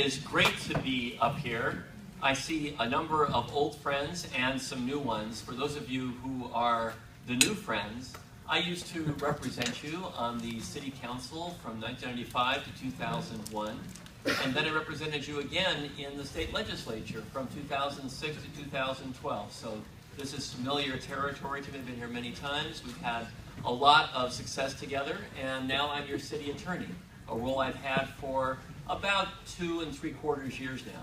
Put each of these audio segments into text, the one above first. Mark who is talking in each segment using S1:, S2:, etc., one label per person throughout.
S1: is great to be up here. I see a number of old friends and some new ones. For those of you who are the new friends, I used to represent you on the City Council from 1995 to 2001, and then I represented you again in the state legislature from 2006 to 2012. So this is familiar territory to me. I've been here many times. We've had a lot of success together, and now I'm your city attorney, a role I've had for about 2 3/4 years now.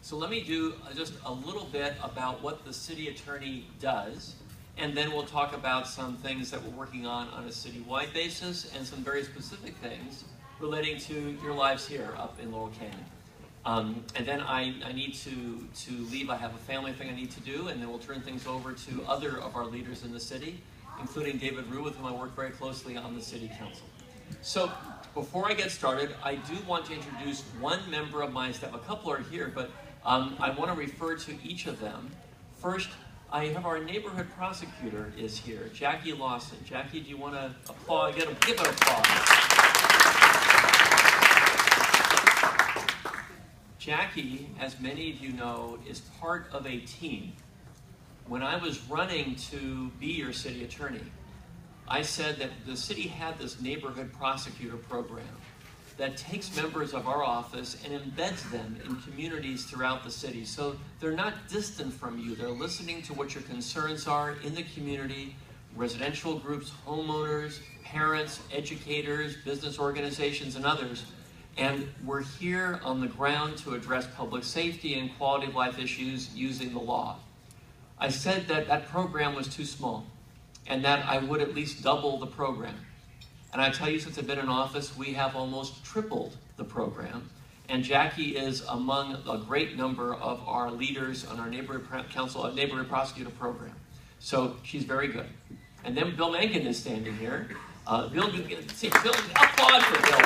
S1: So let me do just a little bit about what the city attorney does, and then we'll talk about some things that we're working on a citywide basis and some very specific things relating to your lives here up in Laurel Canyon. And then I need to leave. I have a family thing I need to do, and then we'll turn things over to other of our leaders in the city, including David Rue, with whom I work very closely on the City Council. So before I get started, I do want to introduce one member of my staff. A couple are here, but I want to refer to each of them. First, I have our neighborhood prosecutor is here, Jackie Lawson. Jackie, do you want to applaud? Give an applause. Jackie, as many of you know, is part of a team. When I was running to be your city attorney, I said that the city had this neighborhood prosecutor program that takes members of our office and embeds them in communities throughout the city. So they're not distant from you. They're listening to what your concerns are in the community, residential groups, homeowners, parents, educators, business organizations, and others. And we're here on the ground to address public safety and quality of life issues using the law. I said that that program was too small, and that I would at least double the program. And I tell you, since I've been in office, we have almost tripled the program. And Jackie is among a great number of our leaders on our neighborhood council, neighborhood prosecutor program. So she's very good. And then Bill Mankin is standing here. Bill, applaud for Bill.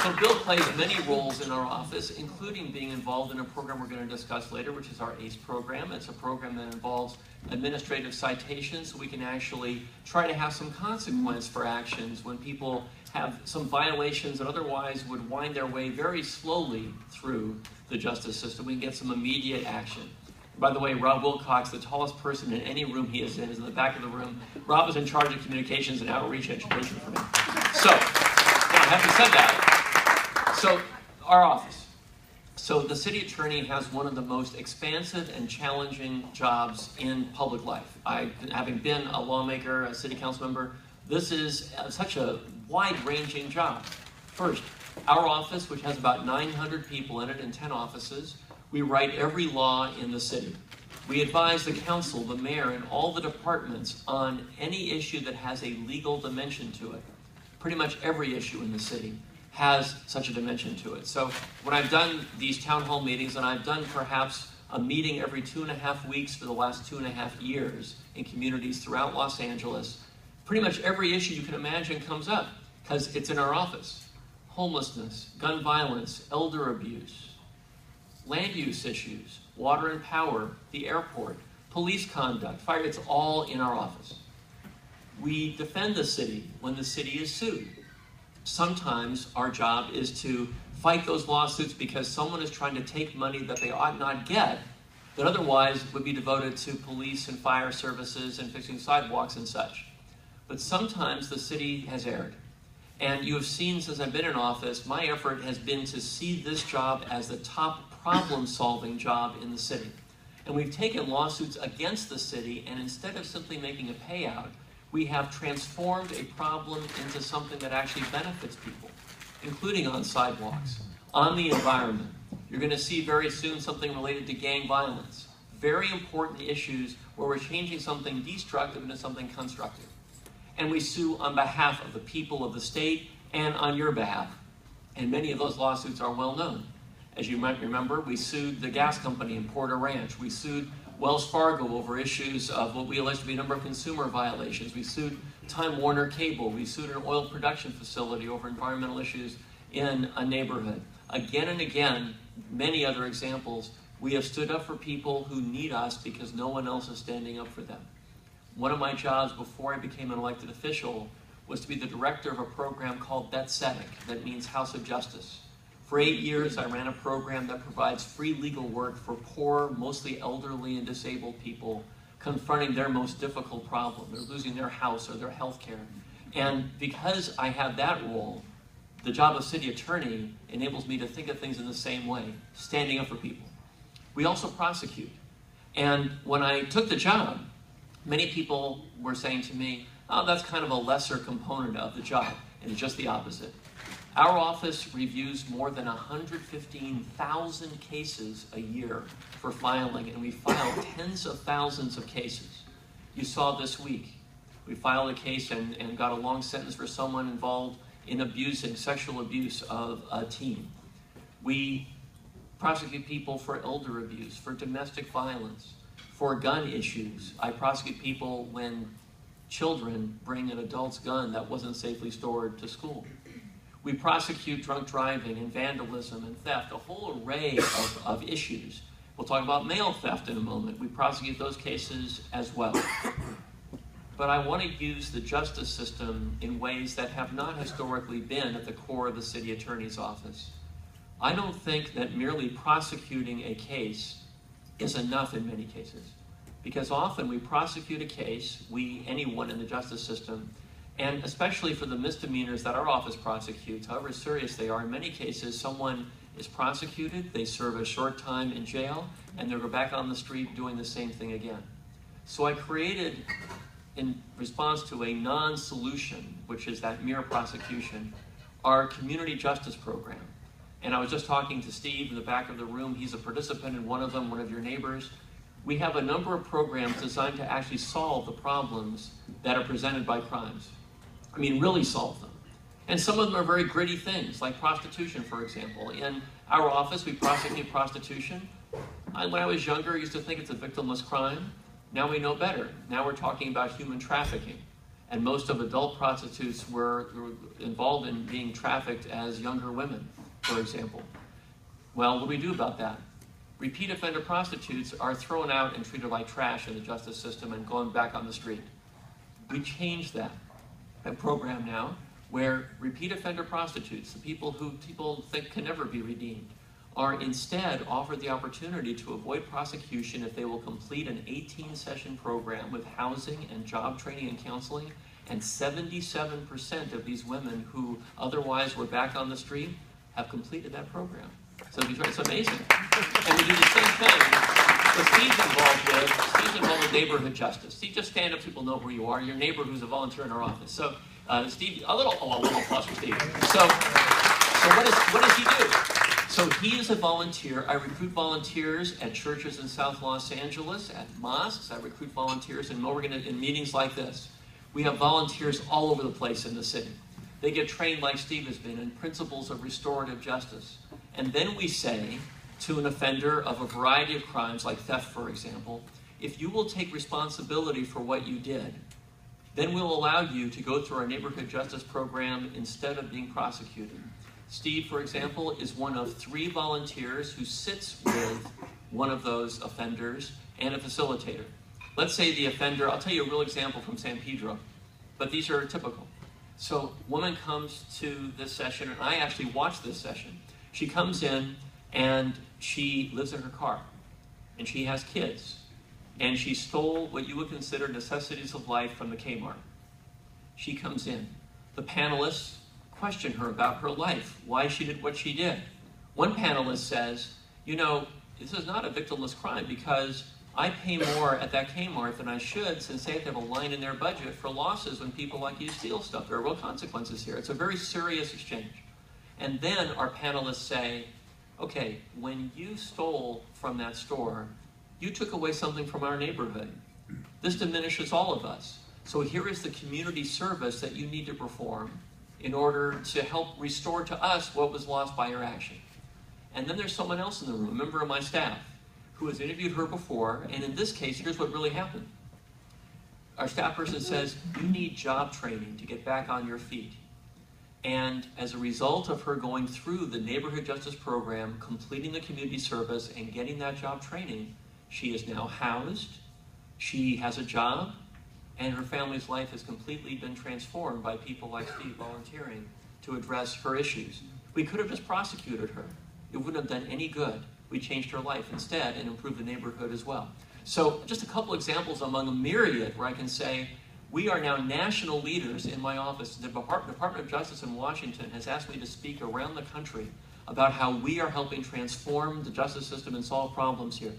S1: So Bill plays many roles in our office, including being involved in a program we're going to discuss later, which is our ACE program. It's a program that involves administrative citations, so we can actually try to have some consequence for actions when people have some violations that otherwise would wind their way very slowly through the justice system. We can get some immediate action. By the way, Rob Wilcox, the tallest person in any room he is in the back of the room. Rob is in charge of communications and outreach education for me. So, now, having said that, so, our office. So the city attorney has one of the most expansive and challenging jobs in public life. Having been a lawmaker, a city council member, this is such a wide-ranging job. First, our office, which has about 900 people in it in 10 offices, we write every law in the city. We advise the council, the mayor, and all the departments on any issue that has a legal dimension to it. Pretty much every issue in the city has such a dimension to it. So when I've done these town hall meetings, and I've done perhaps a meeting every 2.5 weeks for the last 2.5 years in communities throughout Los Angeles, pretty much every issue you can imagine comes up because it's in our office. Homelessness, gun violence, elder abuse, land use issues, water and power, the airport, police conduct, fire, it's all in our office. We defend the city when the city is sued. Sometimes our job is to fight those lawsuits because someone is trying to take money that they ought not get that otherwise would be devoted to police and fire services and fixing sidewalks and such. But sometimes the city has erred. And you have seen since I've been in office, my effort has been to see this job as the top problem-solving job in the city. And we've taken lawsuits against the city, and instead of simply making a payout, we have transformed a problem into something that actually benefits people, including on sidewalks, on the environment. You're going to see very soon something related to gang violence. Very important issues where we're changing something destructive into something constructive. And we sue on behalf of the people of the state and on your behalf. And many of those lawsuits are well known. As you might remember, we sued the gas company in Porter Ranch. We sued Wells Fargo over issues of what we alleged to be a number of consumer violations. We sued Time Warner Cable. We sued an oil production facility over environmental issues in a neighborhood. Again and again, many other examples, we have stood up for people who need us because no one else is standing up for them. One of my jobs before I became an elected official was to be the director of a program called BETSETIC, that means House of Justice. For 8 years, I ran a program that provides free legal work for poor, mostly elderly and disabled people confronting their most difficult problem. They're losing their house or their health care. And because I have that role, the job of city attorney enables me to think of things in the same way, standing up for people. We also prosecute. And when I took the job, many people were saying to me, oh, that's kind of a lesser component of the job. And it's just the opposite. Our office reviews more than 115,000 cases a year for filing, and we file tens of thousands of cases. You saw this week, we filed a case and got a long sentence for someone involved in sexual abuse of a teen. We prosecute people for elder abuse, for domestic violence, for gun issues. I prosecute people when children bring an adult's gun that wasn't safely stored to school. We prosecute drunk driving and vandalism and theft, a whole array of issues. We'll talk about mail theft in a moment. We prosecute those cases as well. But I want to use the justice system in ways that have not historically been at the core of the city attorney's office. I don't think that merely prosecuting a case is enough in many cases, because often we prosecute a case, anyone in the justice system, and especially for the misdemeanors that our office prosecutes, however serious they are, in many cases someone is prosecuted, they serve a short time in jail, and they'll go back on the street doing the same thing again. So I created, in response to a non-solution, which is that mere prosecution, our community justice program. And I was just talking to Steve in the back of the room. He's a participant in one of them, one of your neighbors. We have a number of programs designed to actually solve the problems that are presented by crimes. I mean, really solve them. And some of them are very gritty things, like prostitution, for example. In our office, we prosecute prostitution. When I was younger, I used to think it's a victimless crime. Now we know better. Now we're talking about human trafficking. And most of adult prostitutes were involved in being trafficked as younger women, for example. Well, what do we do about that? Repeat offender prostitutes are thrown out and treated like trash in the justice system and going back on the street. We changed that. A program now where repeat offender prostitutes, the people who people think can never be redeemed, are instead offered the opportunity to avoid prosecution if they will complete an 18-session program with housing and job training and counseling, and 77% of these women who otherwise were back on the street have completed that program. So it's amazing. And we do the same thing that Steve's involved with neighborhood justice. Steve, just stand up so people know who you are. Your neighbor who's a volunteer in our office. So Steve, a little applause for Steve. So what does he do? So he is a volunteer. I recruit volunteers at churches in South Los Angeles, at mosques. I recruit volunteers in meetings like this. We have volunteers all over the place in the city. They get trained like Steve has been in principles of restorative justice. And then we say to an offender of a variety of crimes, like theft, for example, if you will take responsibility for what you did, then we'll allow you to go through our neighborhood justice program instead of being prosecuted. Steve, for example, is one of 3 volunteers who sits with one of those offenders and a facilitator. Let's say the offender, I'll tell you a real example from San Pedro, but these are typical. So a woman comes to this session, and I actually watch this session. She comes in, and she lives in her car, and she has kids, and she stole what you would consider necessities of life from the Kmart. She comes in. The panelists question her about her life, why she did what she did. One panelist says, you know, this is not a victimless crime because I pay more at that Kmart than I should, since they have to have a line in their budget for losses when people like you steal stuff. There are real consequences here. It's a very serious exchange. And then our panelists say, okay, when you stole from that store, you took away something from our neighborhood. This diminishes all of us. So here is the community service that you need to perform in order to help restore to us what was lost by your action. And then there's someone else in the room, a member of my staff, who has interviewed her before, and in this case, here's what really happened. Our staff person says, you need job training to get back on your feet. And as a result of her going through the neighborhood justice program, completing the community service, and getting that job training, she is now housed, she has a job, and her family's life has completely been transformed by people like Steve volunteering to address her issues. We could have just prosecuted her. It wouldn't have done any good. We changed her life instead and improved the neighborhood as well. So just a couple examples among a myriad where I can say we are now national leaders in my office. The Department of Justice in Washington has asked me to speak around the country about how we are helping transform the justice system and solve problems here.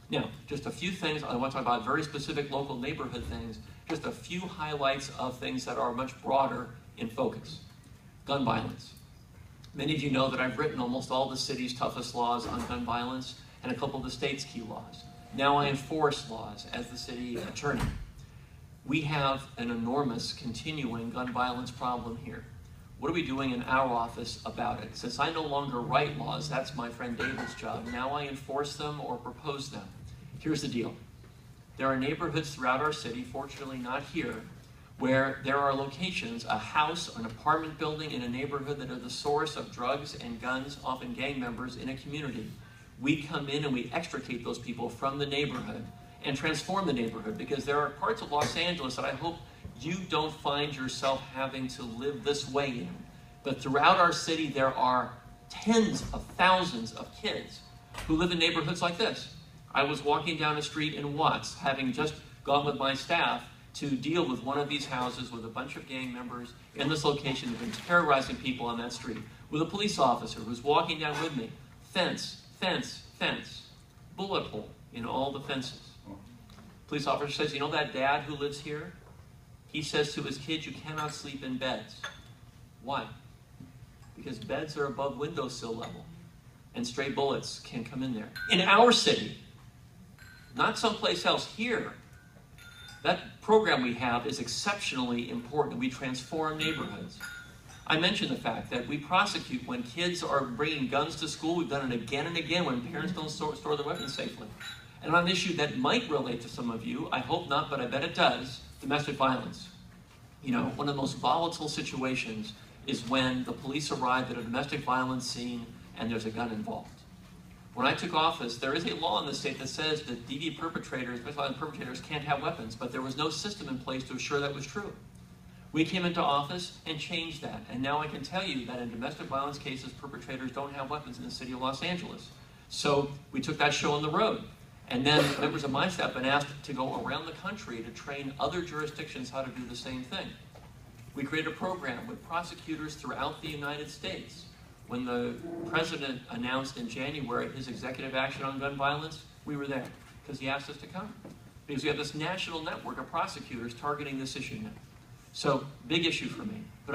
S1: Now, just a few things. I want to talk about very specific local neighborhood things. Just a few highlights of things that are much broader in focus. Gun violence. Many of you know that I've written almost all the city's toughest laws on gun violence and a couple of the state's key laws. Now I enforce laws as the city attorney. We have an enormous continuing gun violence problem here. What are we doing in our office about it? Since I no longer write laws, that's my friend David's job. Now I enforce them or propose them. Here's the deal. There are neighborhoods throughout our city, fortunately not here, where there are locations, a house, an apartment building in a neighborhood that are the source of drugs and guns, often gang members, in a community. We come in and we extricate those people from the neighborhood and transform the neighborhood, because there are parts of Los Angeles that I hope you don't find yourself having to live this way in. But throughout our city, there are tens of thousands of kids who live in neighborhoods like this. I was walking down a street in Watts, having just gone with my staff to deal with one of these houses with a bunch of gang members in this location who've been terrorizing people on that street, with a police officer who's walking down with me. Fence, fence, fence, bullet hole in all the fences. Police officer says, you know that dad who lives here? He says to his kids, you cannot sleep in beds. Why? Because beds are above windowsill level, and stray bullets can come in there. In our city, not someplace else, here, that program we have is exceptionally important. We transform neighborhoods. I mentioned the fact that we prosecute when kids are bringing guns to school. We've done it again and again when parents don't store their weapons safely. And on an issue that might relate to some of you, I hope not, but I bet it does, domestic violence. You know, one of the most volatile situations is when the police arrive at a domestic violence scene and there's a gun involved. When I took office, there is a law in the state that says that DV perpetrators, domestic violence perpetrators, can't have weapons, but there was no system in place to assure that was true. We came into office and changed that, and now I can tell you that in domestic violence cases, perpetrators don't have weapons in the city of Los Angeles. So we took that show on the road. And then members of my staff have been asked to go around the country to train other jurisdictions how to do the same thing. We created a program with prosecutors throughout the United States. When the president announced in January his executive action on gun violence, we were there because he asked us to come. Because we have this national network of prosecutors targeting this issue now. So, big issue for me. But